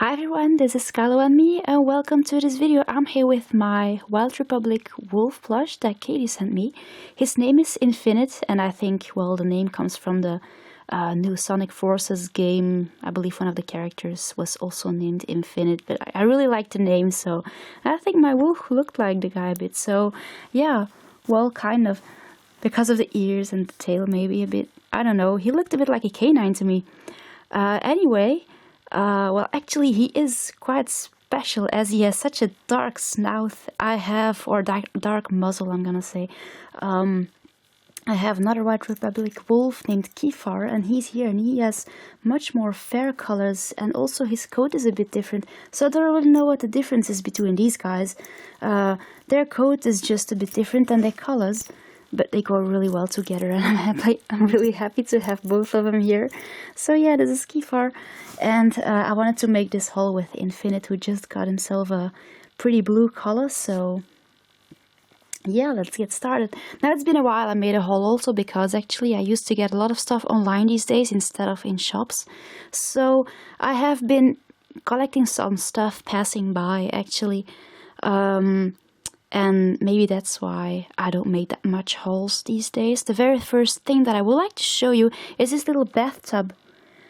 Hi everyone, this is Skylo and me, and welcome to this video. I'm here with my Wild Republic wolf plush that Katie sent me. His name is Infinite, and I think, well, the name comes from the new Sonic Forces game. I believe one of the characters was also named Infinite, but I really like the name, so I think my wolf looked like the guy a bit. So yeah, well, kind of, because of the ears and the tail, maybe a bit. I don't know, he looked a bit like a canine to me. Anyway, well, actually, he is quite special as he has such a dark snout. Or dark muzzle, I'm gonna say. I have another White Republic wolf named Kefar, and he's here, and he has much more fair colors, and also his coat is a bit different. So I don't really know what the difference is between these guys. Their coat is just a bit different than their colors, but they go really well together, and I'm really happy to have both of them here. So yeah, this is Kefar, and I wanted to make this haul with Infinite, who just got himself a pretty blue color. So yeah, let's get started. Now, it's been a while I made a haul also, because actually I used to get a lot of stuff online these days instead of in shops. So I have been collecting some stuff passing by, actually. And maybe that's why I don't make that much hauls these days. The very first thing that I would like to show you is this little bathtub.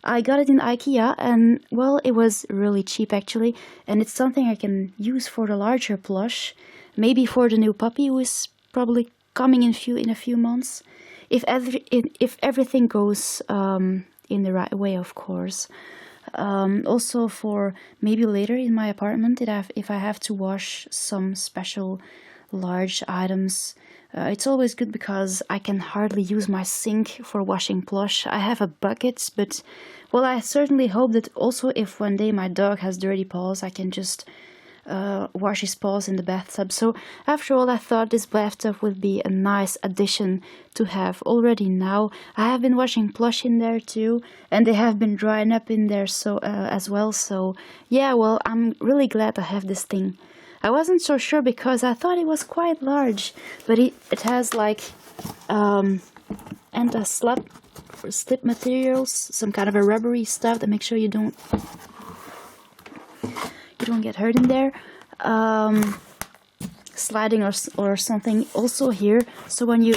I got it in IKEA, and well, it was really cheap actually, and it's something I can use for the larger plush, maybe for the new puppy who is probably coming in a few months, if everything goes in the right way, of course. Also for maybe later in my apartment, if I have to wash some special large items. It's always good because I can hardly use my sink for washing plush. I have a bucket, but well, I certainly hope that also if one day my dog has dirty paws, I can just wash his paws in the bathtub. So after all, I thought this bathtub would be a nice addition to have already now. I have been washing plush in there too, and they have been drying up in there so as well. So yeah, well, I'm really glad I have this thing. I wasn't so sure because I thought it was quite large, but it has like anti-slip materials, some kind of a rubbery stuff that makes sure you don't get hurt in there. Sliding or something also here, so when you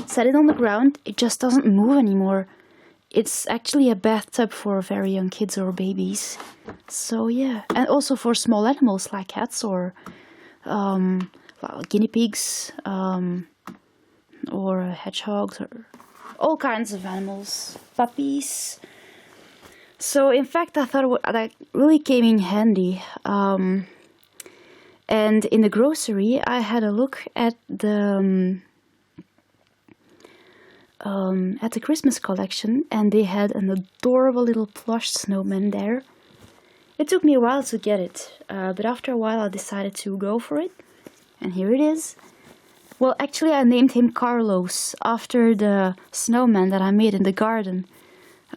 set it on the ground, it just doesn't move anymore. It's actually a bathtub for very young kids or babies. So yeah, and also for small animals like cats or well, guinea pigs, or hedgehogs, or all kinds of animals, puppies. So in fact, I thought that really came in handy. And in the grocery, I had a look at the Christmas collection, and they had an adorable little plush snowman there. It took me a while to get it, but after a while I decided to go for it, and here it is. Well, actually I named him Carlos after the snowman that I made in the garden.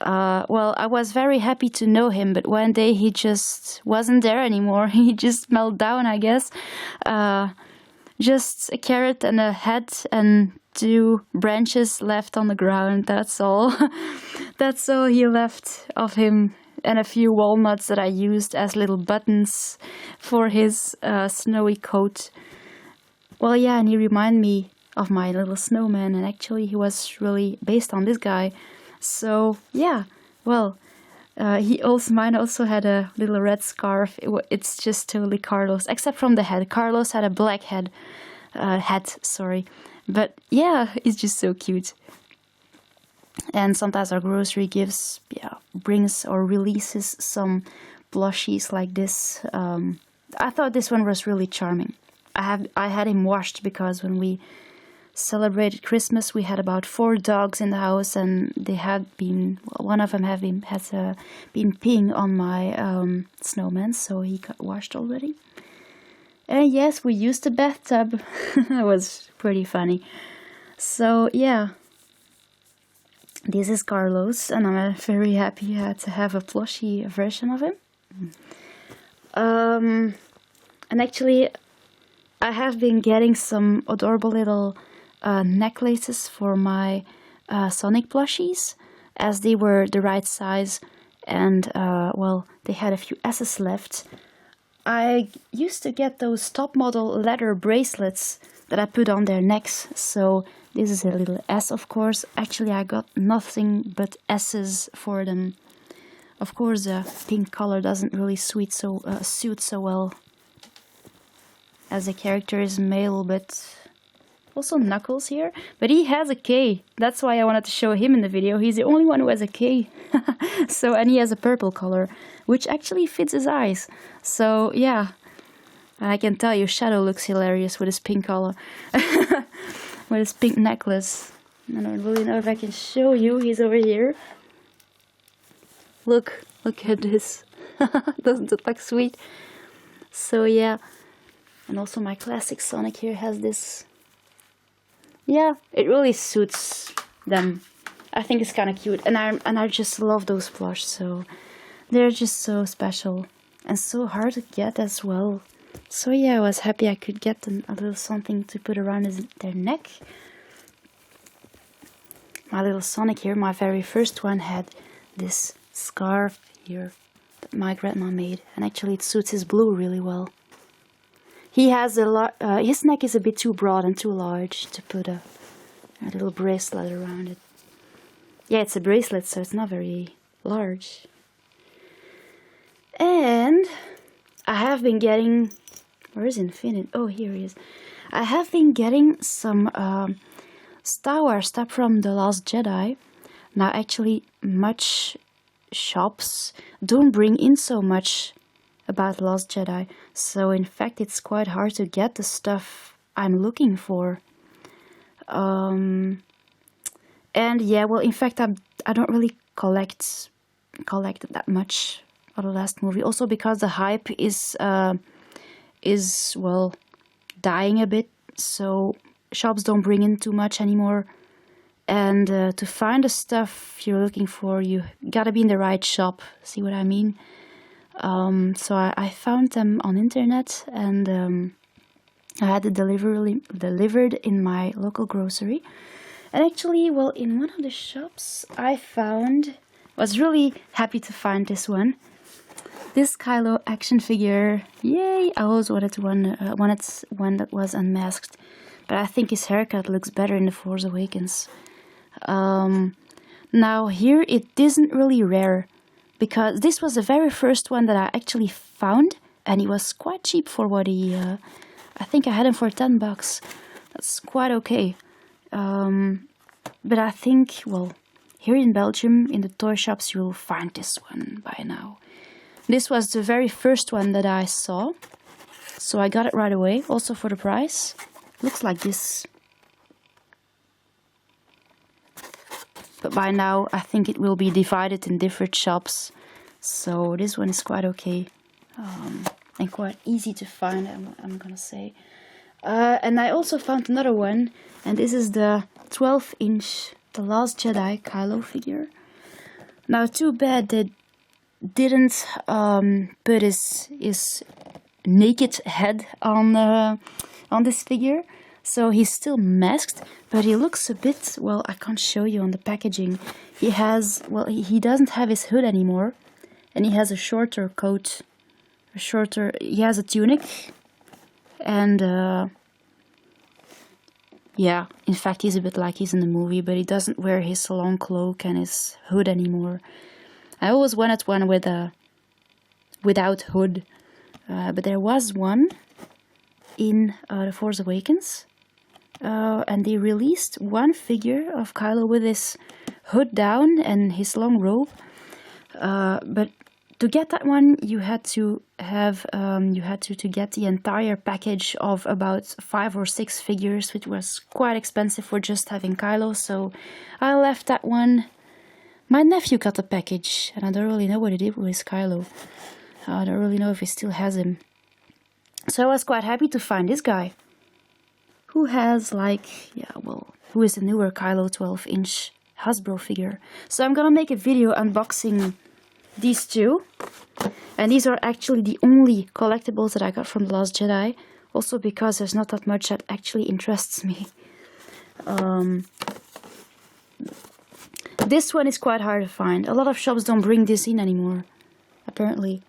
Well, I was very happy to know him, but one day he just wasn't there anymore. He just melted down, I guess. Just a carrot and a head and 2 branches left on the ground, that's all. That's all he left of him, and a few walnuts that I used as little buttons for his snowy coat. Well, yeah, and he reminded me of my little snowman, and actually he was really based on this guy. So yeah, well, mine also had a little red scarf. It's just totally Carlos, except from the head. Carlos had a black hat, sorry. But yeah, it's just so cute. And sometimes our grocery brings or releases some plushies like this. I thought this one was really charming. I had him washed because when we celebrated Christmas, we had about 4 dogs in the house, and they had been, one of them has been peeing on my snowman, so he got washed already. And yes, we used the bathtub. It was pretty funny. So yeah, this is Carlos, and I'm very happy to have a plushie version of him. And actually, I have been getting some adorable little necklaces for my Sonic plushies, as they were the right size and well, they had a few S's left. I used to get those top model leather bracelets that I put on their necks, so this is a little S, of course. Actually, I got nothing but S's for them. Of course, the pink color doesn't really suit so well as the character is male, but also Knuckles here. But he has a K. That's why I wanted to show him in the video. He's the only one who has a K. So, and he has a purple color, which actually fits his eyes. So, yeah. I can tell you, Shadow looks hilarious with his pink color. With his pink necklace. I don't really know if I can show you. He's over here. Look at this. Doesn't it look sweet? So, yeah. And also my classic Sonic here has this. Yeah, it really suits them. I think it's kind of cute, and I just love those plush. So they're just so special and so hard to get as well. So yeah, I was happy I could get them a little something to put around their neck. My little Sonic here, my very first one, had this scarf here that my grandma made, and actually it suits his blue really well. He has a lot. His neck is a bit too broad and too large to put a little bracelet around it. Yeah, it's a bracelet, so it's not very large. And I have been getting. Where is Infinite? Oh, here he is. I have been getting some Star Wars stuff from The Last Jedi. Now, actually, much shops don't bring in so much about Last Jedi, so in fact it's quite hard to get the stuff I'm looking for. And yeah, well, in fact I don't really collect that much of the last movie, also because the hype is well dying a bit, so shops don't bring in too much anymore. And to find the stuff you're looking for, you gotta be in the right shop. See what I mean? So I found them on internet, and I had it delivered in my local grocery. And actually, well, in one of the shops I was really happy to find this one. This Kylo action figure. Yay! I always wanted one that was unmasked, but I think his haircut looks better in The Force Awakens. Now here it isn't really rare, because this was the very first one that I actually found, and he was quite cheap for what he. I think I had him for $10. That's quite okay. But I think, well, here in Belgium, in the toy shops, you will find this one by now. This was the very first one that I saw, so I got it right away, also for the price. Looks like this. But by now, I think it will be divided in different shops. So this one is quite okay. And quite easy to find, I'm gonna say. And I also found another one. And this is the 12-inch The Last Jedi Kylo figure. Now, too bad they didn't put his naked head on this figure. So he's still masked, but he looks a bit, well, I can't show you on the packaging. He has, well, he doesn't have his hood anymore, and he has a shorter coat, he has a tunic, and yeah, in fact he's a bit like he's in the movie, but he doesn't wear his long cloak and his hood anymore. I always wanted one without hood, but there was one in The Force Awakens. And they released one figure of Kylo with his hood down and his long robe. But to get that one, you had to have to get the entire package of about 5 or 6 figures, which was quite expensive for just having Kylo. So I left that one. My nephew got the package, and I don't really know what he did with his Kylo. I don't really know if he still has him. So I was quite happy to find this guy, who has who is the newer Kylo 12-inch Hasbro figure. So I'm gonna make a video unboxing these two. And these are actually the only collectibles that I got from The Last Jedi. Also because there's not that much that actually interests me. This one is quite hard to find. A lot of shops don't bring this in anymore, apparently,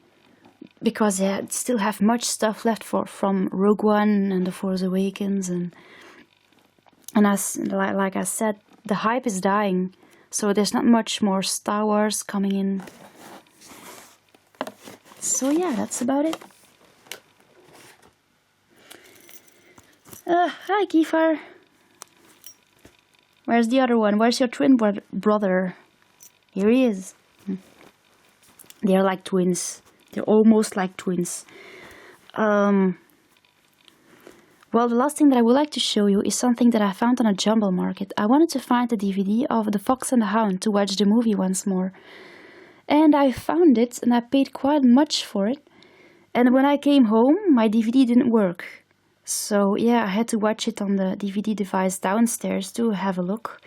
because they still have much stuff left from Rogue One and The Force Awakens, and as like I said, the hype is dying, so there's not much more Star Wars coming in. So yeah, that's about it. Hi Kiefer. Where's the other one? Where's your twin brother? Here he is. They're like twins. They're almost like twins. Well, the last thing that I would like to show you is something that I found on a jumble market. I wanted to find the DVD of The Fox and the Hound to watch the movie once more. And I found it, and I paid quite much for it. And when I came home, my DVD didn't work. So yeah, I had to watch it on the DVD device downstairs to have a look.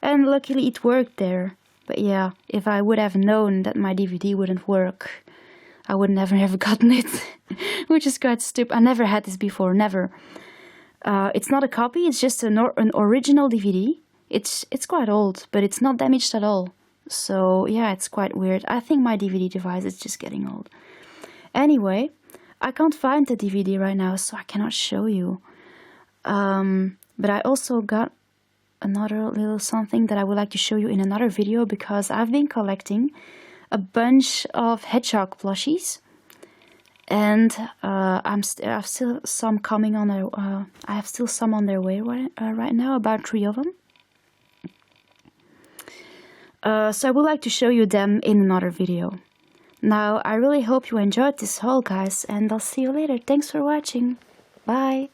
And luckily it worked there. But yeah, if I would have known that my DVD wouldn't work, I would never have gotten it. Which is quite stupid. I never had this before, never. It's not a copy, it's just an original DVD. It's quite old, but it's not damaged at all. So yeah, it's quite weird. I think my DVD device is just getting old. Anyway, I can't find the DVD right now, so I cannot show you. But I also got another little something that I would like to show you in another video, because I've been collecting a bunch of hedgehog plushies, and I have still some coming on their. I have still some on their way right now, about 3 of them. So I would like to show you them in another video. Now, I really hope you enjoyed this haul, guys, and I'll see you later. Thanks for watching. Bye.